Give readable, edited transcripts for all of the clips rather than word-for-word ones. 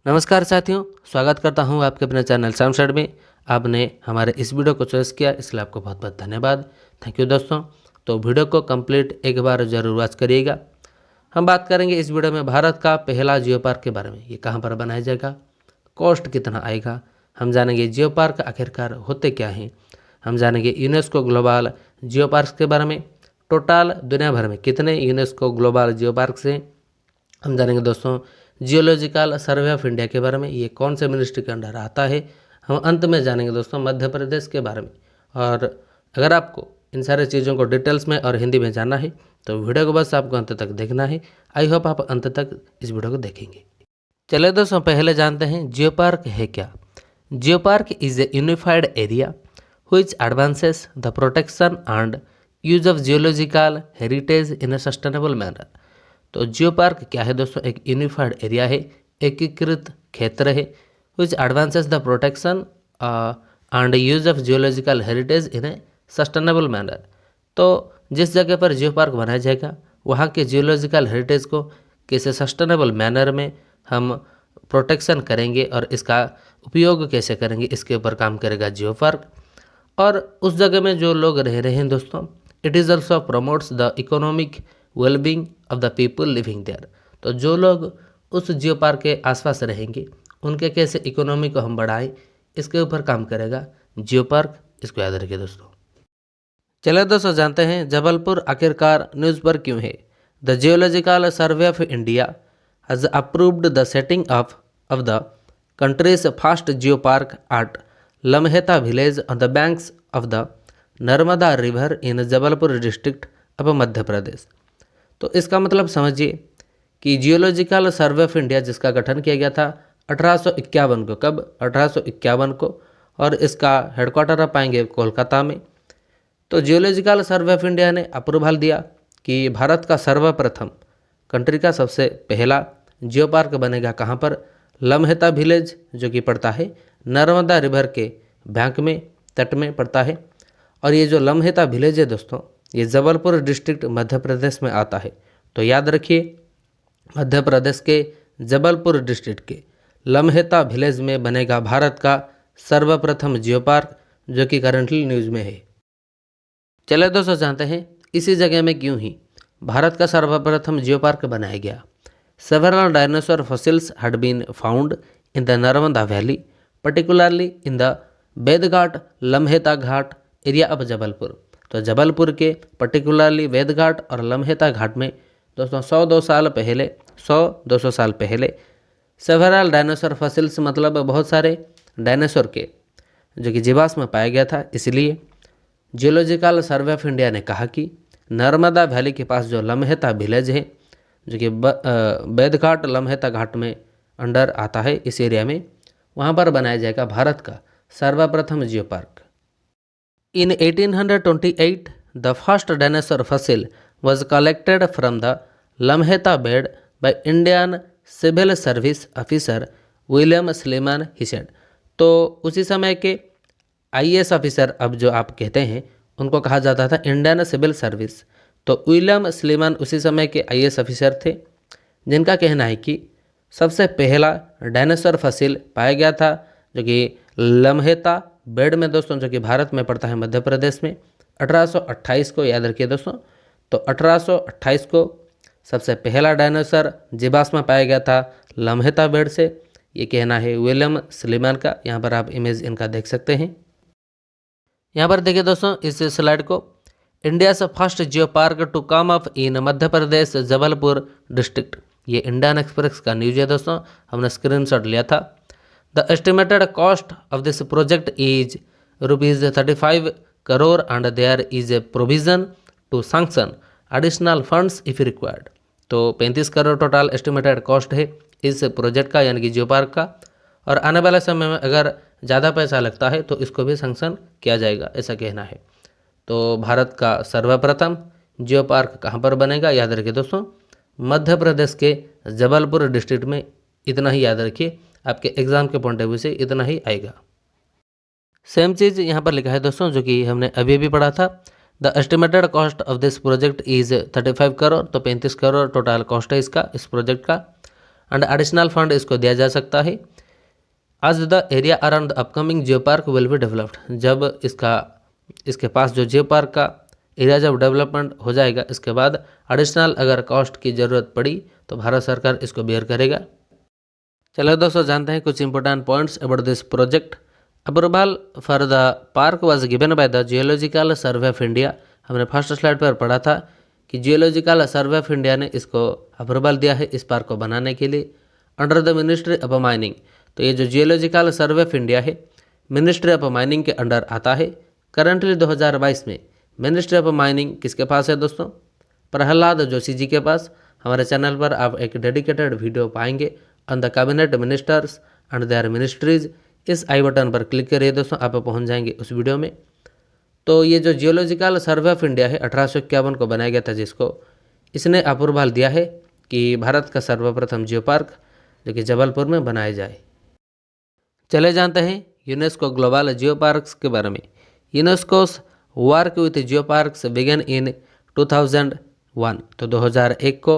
नमस्कार साथियों, स्वागत करता हूं आपके अपने चैनल सामशेड में। आपने हमारे इस वीडियो को चॉइस किया, इसलिए आपको बहुत बहुत धन्यवाद। थैंक यू दोस्तों। तो वीडियो को कंप्लीट एक बार जरूर वॉच करिएगा। हम बात करेंगे इस वीडियो में भारत का पहला जियो पार्क के बारे में। ये कहाँ पर बनाया जाएगा, कॉस्ट कितना आएगा, हम जानेंगे जियो पार्क आखिरकार होते क्या हैं। हम जानेंगे यूनेस्को ग्लोबल जियो पार्क के बारे में। टोटल दुनिया भर में कितने यूनेस्को ग्लोबल जियो पार्क हैं। हम जानेंगे दोस्तों जियोलॉजिकल सर्वे ऑफ इंडिया के बारे में, ये कौन से मिनिस्ट्री के अंडर आता है। हम अंत में जानेंगे दोस्तों मध्य प्रदेश के बारे में। और अगर आपको इन सारी चीज़ों को डिटेल्स में और हिंदी में जानना है तो वीडियो को बस आपको अंत तक देखना है। आई होप आप अंत तक इस वीडियो को देखेंगे। चलिए दोस्तों, पहले जानते हैं जियो पार्क है क्या। Geo park is a unified area which advances the protection and use of geological heritage in a sustainable manner। तो जियो पार्क क्या है दोस्तों, एक यूनिफाइड एरिया है, एकीकृत क्षेत्र है, which advances the protection and use of geological heritage in a sustainable manner. तो जिस जगह पर जियो पार्क बनाया जाएगा वहाँ के जियोलॉजिकल हेरिटेज को किसी सस्टेनेबल मैनर में हम प्रोटेक्शन करेंगे और इसका उपयोग कैसे करेंगे, इसके ऊपर काम करेगा जियो पार्क। और उस जगह में जो लोग रह रहे हैं दोस्तों, it is also promotes the economic wellbeing of the people living there. तो जो लोग उस जियो पार्क के आसपास रहेंगे उनके कैसे इकोनॉमी को हम बढ़ाएं, इसके ऊपर काम करेगा जियो पार्क। इसको याद रखिए दोस्तों। चलिए दोस्तों, जानते हैं जबलपुर आखिरकार न्यूज़ पर क्यों है। The geological survey of India has approved the setting of the country's first geo park at Lamheta village on the banks of the Narmada river in Jabalpur district of Madhya Pradesh. तो इसका मतलब समझिए कि जियोलॉजिकल सर्वे ऑफ इंडिया जिसका गठन किया गया था 1851 को, कब 1851 को, और इसका हेडक्वार्टर आप पाएंगे कोलकाता में। तो जियोलॉजिकल सर्वे ऑफ इंडिया ने अप्रूवल दिया कि भारत का सर्वप्रथम कंट्री का सबसे पहला जियो पार्क बनेगा कहाँ पर, लम्हेता विलेज, जो कि पड़ता है नर्मदा रिवर के बैंक में, तट में पड़ता है। और ये जो लम्हेता विलेज है दोस्तों, ये जबलपुर डिस्ट्रिक्ट मध्य प्रदेश में आता है। तो याद रखिए, मध्य प्रदेश के जबलपुर डिस्ट्रिक्ट के लम्हेता विलेज में बनेगा भारत का सर्वप्रथम जियो पार्क, जो कि करंटली न्यूज़ में है। चलिए दोस्तों, जानते हैं इसी जगह में क्यों ही भारत का सर्वप्रथम जियो पार्क बनाया गया। Several dinosaur fossils had been found in the Narmada valley, particularly in the वेदघाट लम्हेता घाट एरिया ऑफ जबलपुर। तो जबलपुर के पर्टिकुलरली वेदघाट और लम्हेता घाट में दोस्तों 100-200 साल पहले सेवरल डायनासोर फॉसिल्स, मतलब बहुत सारे डायनासोर के जो कि जीवाश्म में पाया गया था। इसलिए जियोलॉजिकल सर्वे ऑफ इंडिया ने कहा कि नर्मदा वैली के पास जो लम्हेता विलेज है, जो कि वेदघाट लम्हेता घाट में अंडर आता है, इस एरिया में, वहाँ पर बनाया जाएगा भारत का सर्वप्रथम geo park. In 1828, the first dinosaur fossil was collected from the Lamheta bed by Indian Civil Service officer William Sleeman he said. तो उसी समय के IAS ऑफिसर, अब जो आप कहते हैं, उनको कहा जाता था इंडियन सिविल सर्विस। तो विलियम स्लीमन उसी समय के IAS ऑफिसर थे, जिनका कहना है कि सबसे पहला डायनासोर फसिल पाया गया था, जो कि लम्हेता बेड में दोस्तों, जो कि भारत में पड़ता है मध्य प्रदेश में, 1828 को। याद रखिए दोस्तों, तो 1828 को सबसे पहला डायनासोर जीवाश्म पाया गया था लम्हेता बेड से। ये कहना है विलियम स्लीमन का। यहाँ पर आप इमेज इनका देख सकते हैं। यहाँ पर देखिए दोस्तों इस स्लाइड को, इंडिया से first geo park to come up in Madhya Pradesh Jabalpur district. ये इंडियन एक्सप्रेस का न्यूज है दोस्तों, हमने स्क्रीनशॉट लिया था। The estimated cost of this project is ₹35 crore and there is a provision to sanction additional funds if required। तो 35 crore total estimated cost है इस प्रोजेक्ट का, यानी कि जियो पार्क का। और आने वाले समय में अगर ज़्यादा पैसा लगता है तो इसको भी सैंक्शन किया जाएगा, ऐसा कहना है। तो भारत का सर्वप्रथम जियो पार्क कहाँ पर बनेगा, याद रखिए दोस्तों, मध्य प्रदेश के जबलपुर डिस्ट्रिक्ट में। इतना ही याद रखिए, आपके एग्जाम के पॉइंट ऑफ व्यू से इतना ही आएगा। सेम चीज़ यहाँ पर लिखा है दोस्तों, जो कि हमने अभी भी पढ़ा था। The estimated cost of this project is 35 crore. तो 35 करोड़ टोटल कॉस्ट है इसका, इस प्रोजेक्ट का। एंड एडिशनल फंड इसको दिया जा सकता है। आज the area around the upcoming geo park will be developed, जब इसके पास जो जियो पार्क का एरिया जब डेवलपमेंट हो जाएगा, इसके बाद एडिशनल अगर कॉस्ट की ज़रूरत पड़ी तो भारत सरकार इसको बेयर करेगा। चलो दोस्तों, जानते हैं कुछ important points about this project. Approval for the park was given by the geological survey of India. हमने फर्स्ट स्लाइड पर पढ़ा था कि जियोलॉजिकल सर्वे ऑफ इंडिया ने इसको अप्रूवल दिया है इस पार्क को बनाने के लिए under the ministry of mining. तो ये जो जियोलॉजिकल सर्वे ऑफ इंडिया है मिनिस्ट्री ऑफ माइनिंग के अंडर आता है। करंटली 2022 में मिनिस्ट्री ऑफ माइनिंग किसके पास है दोस्तों? प्रहलाद जोशी जी के पास। हमारे चैनल पर आप एक डेडिकेटेड वीडियो पाएंगे on the cabinet ministers and their ministries. इस आई बटन पर क्लिक करिए दोस्तों, आप पहुंच जाएंगे उस वीडियो में। तो ये जो जियोलॉजिकल सर्वे ऑफ इंडिया है 1851 को बनाया गया था, जिसको इसने अप्रूवल दिया है कि भारत का सर्वप्रथम जियो पार्क जो कि जबलपुर में बनाया जाए। चले जानते हैं यूनेस्को ग्लोबल जियो पार्क्स के बारे में। UNESCO's work with geo parks began in 2001। तो 2001 को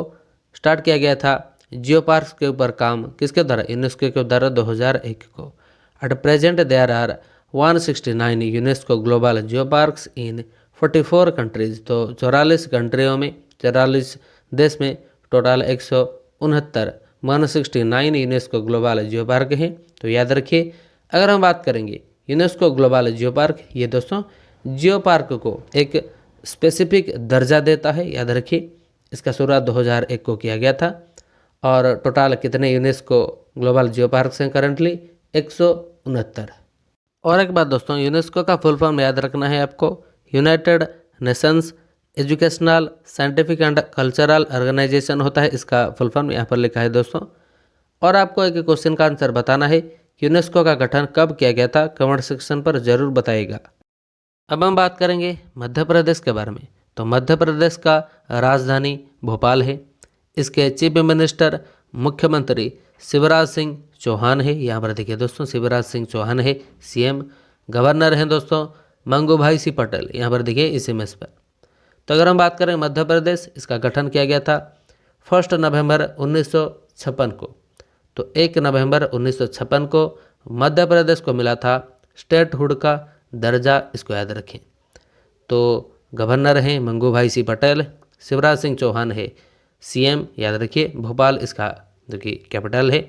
स्टार्ट किया गया था जियो पार्क्स के ऊपर काम किसके द्वारा? यूनेस्को के द्वारा 2001 को। At present there are 169 UNESCO global geo parks in 44 countries. तो 44 कंट्रियों में 44 देश में total 169 169 UNESCO global geo park हैं। तो याद रखिए, अगर हम बात करेंगे यूनेस्को ग्लोबल जियो पार्क, ये दोस्तों जियो पार्क को एक स्पेसिफिक दर्जा देता है। याद रखिए, इसका शुरुआत 2001 को किया गया था। और टोटल कितने यूनेस्को ग्लोबल जियो पार्क्स हैं करंटली? 169। और एक बात दोस्तों, यूनेस्को का फुल फॉर्म याद रखना है आपको। United Nations Educational Scientific and Cultural Organization होता है, इसका फुल फॉर्म यहाँ पर लिखा है दोस्तों। और आपको एक क्वेश्चन का आंसर बताना है, यूनेस्को का गठन कब किया गया था? कमेंट सेक्शन पर जरूर बताइएगा। अब हम बात करेंगे मध्य प्रदेश के बारे में। तो मध्य प्रदेश का राजधानी भोपाल है। इसके चीफ मिनिस्टर मुख्यमंत्री शिवराज सिंह चौहान है। यहाँ पर देखिए दोस्तों, शिवराज सिंह चौहान है सीएम। गवर्नर हैं दोस्तों मंगूभाई सिंह पटेल, यहाँ पर देखिए इस इमेज पर। तो अगर हम बात करें मध्य प्रदेश, इसका गठन किया गया था 1 नवंबर 1956 को। तो 1 नवंबर 1956 को मध्य प्रदेश को मिला था स्टेटहुड का दर्जा, इसको याद रखें। तो गवर्नर हैं मंगूभाई सिंह पटेल, शिवराज सिंह चौहान है सीएम, याद रखिए। भोपाल इसका जो कि कैपिटल है।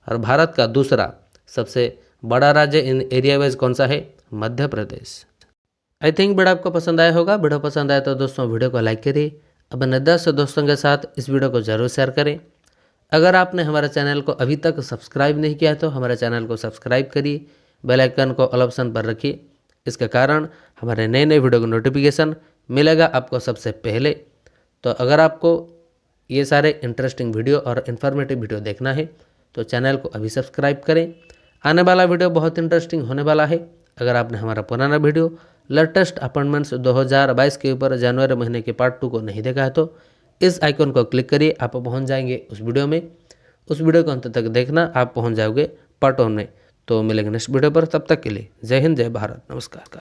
और भारत का दूसरा सबसे बड़ा राज्य इन एरिया वाइज कौन सा है? Madhya Pradesh. I think video आपको पसंद आया होगा। वीडियो पसंद आया तो दोस्तों वीडियो को लाइक करिए। अपने 10 दोस्तों के साथ इस वीडियो को जरूर शेयर करें। अगर आपने हमारे चैनल को अभी तक सब्सक्राइब नहीं किया तो हमारे चैनल को सब्सक्राइब करिए, बेल आइकन को ऑल ऑप्शन पर रखिए। इसके कारण हमारे नए नए वीडियो का नोटिफिकेशन मिलेगा आपको सबसे पहले। तो अगर आपको ये सारे इंटरेस्टिंग वीडियो और इन्फॉर्मेटिव वीडियो देखना है तो चैनल को अभी सब्सक्राइब करें। आने वाला वीडियो बहुत इंटरेस्टिंग होने वाला है। अगर आपने हमारा पुराना वीडियो लेटेस्ट अपॉइंटमेंट्स 2022 के ऊपर जनवरी महीने के पार्ट 2 को नहीं देखा है तो इस आइकन को क्लिक करिए, आप पहुंच जाएंगे उस वीडियो में। उस वीडियो को अंत तक देखना, आप पहुंच जाओगे पार्ट 1 में। तो मिलेंगे नेक्स्ट वीडियो पर, तब तक के लिए जय हिंद, जय भारत, नमस्कार।